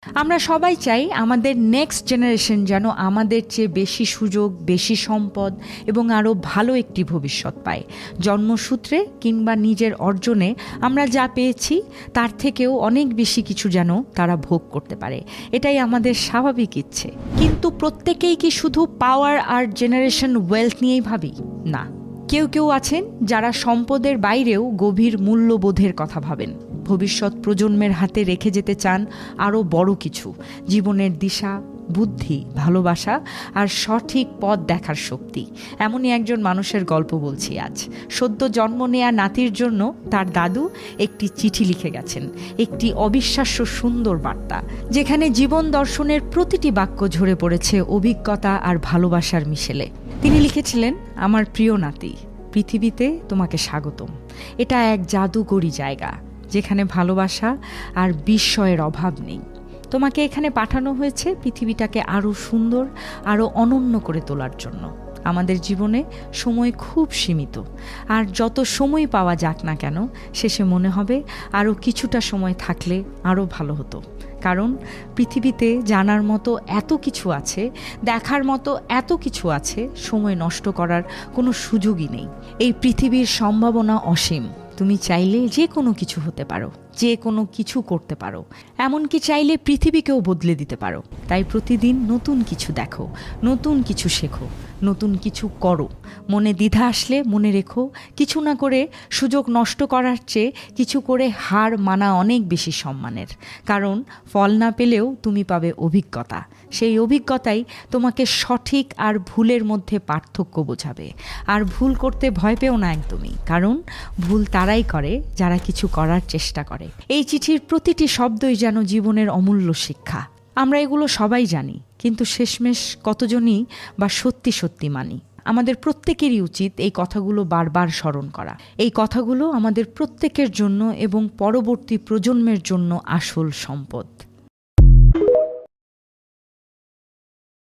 আমরা সবাই চাই আমাদের নেক্সট জেনারেশন যেন আমাদের চেয়ে বেশি সুযোগ, বেশি সম্পদ এবং আরও ভালো একটি ভবিষ্যৎ পায়। জন্মসূত্রে কিংবা নিজের অর্জনে আমরা যা পেয়েছি তার থেকেও অনেক বেশি কিছু যেন তারা ভোগ করতে পারে। এটাই আমাদের স্বাভাবিক ইচ্ছে। কিন্তু প্রত্যেকেই কি শুধু পাওয়ার আর জেনারেশন ওয়েলথ নিয়েই ভাবি? না, কেউ কেউ আছেন যারা সম্পদের বাইরেও গভীর মূল্যবোধের কথা ভাবেন। ভবিষ্যৎ প্রজন্মের হাতে রেখে যেতে চান আরও বড় কিছু, জীবনের দিশা, বুদ্ধি, ভালোবাসা আর সঠিক পথ দেখার শক্তি। এমনই একজন মানুষের গল্প বলছি আজ। সদ্য জন্ম নেয়া নাতির জন্য তার দাদু একটি চিঠি লিখে গেছেন, একটি অবিশ্বাস্য সুন্দর বার্তা, যেখানে জীবন দর্শনের প্রতিটি বাক্য ঝরে পড়েছে অভিজ্ঞতা আর ভালোবাসার মিশেলে। তিনি লিখেছিলেন, আমার প্রিয় নাতি, পৃথিবীতে তোমাকে স্বাগতম। এটা এক জাদুকরী জায়গা যেখানে ভালোবাসা আর বিস্ময়ের অভাব নেই। তোমাকে এখানে পাঠানো হয়েছে পৃথিবীটাকে আরও সুন্দর, আরও অনন্য করে তোলার জন্য। আমাদের জীবনে সময় খুব সীমিত, আর যত সময় পাওয়া যাক না কেন, শেষে মনে হবে আরও কিছুটা সময় থাকলে আরও ভালো হতো। কারণ পৃথিবীতে জানার মতো এত কিছু আছে, দেখার মতো এত কিছু আছে, সময় নষ্ট করার কোনো সুযোগই নেই। এই পৃথিবীর সম্ভাবনা অসীম। তুমি চাইলে যে কোনো কিছু হতে পারো, যে কোনো কিছু করতে পারো, এমনকি চাইলে পৃথিবীকেও বদলে দিতে পারো। তাই প্রতিদিন নতুন কিছু দেখো, নতুন কিছু শেখো, নতুন কিছু করো। মনে দ্বিধা আসলে মনে রেখো, কিছু না করে সুযোগ নষ্ট করার চেয়ে কিছু করে হার মানা অনেক বেশি সম্মানের। কারণ ফল না পেলেও তুমি পাবে অভিজ্ঞতা। সেই অভিজ্ঞতাই তোমাকে সঠিক আর ভুলের মধ্যে পার্থক্য বোঝাবে। আর ভুল করতে ভয় পেও না একদমই, কারণ ভুল তারাই করে যারা কিছু করার চেষ্টা করে। এই চিঠির প্রতিটি শব্দই যেন জীবনের অমূল্য শিক্ষা। আমরা এগুলো সবাই জানি, কিন্তু শেষমেশ কতজনই বা সত্যি সত্যি মানি? আমাদের প্রত্যেকেরই উচিত এই কথাগুলো বারবার স্মরণ করা। এই কথাগুলো আমাদের প্রত্যেকের জন্য এবং পরবর্তী প্রজন্মের জন্য আসল সম্পদ।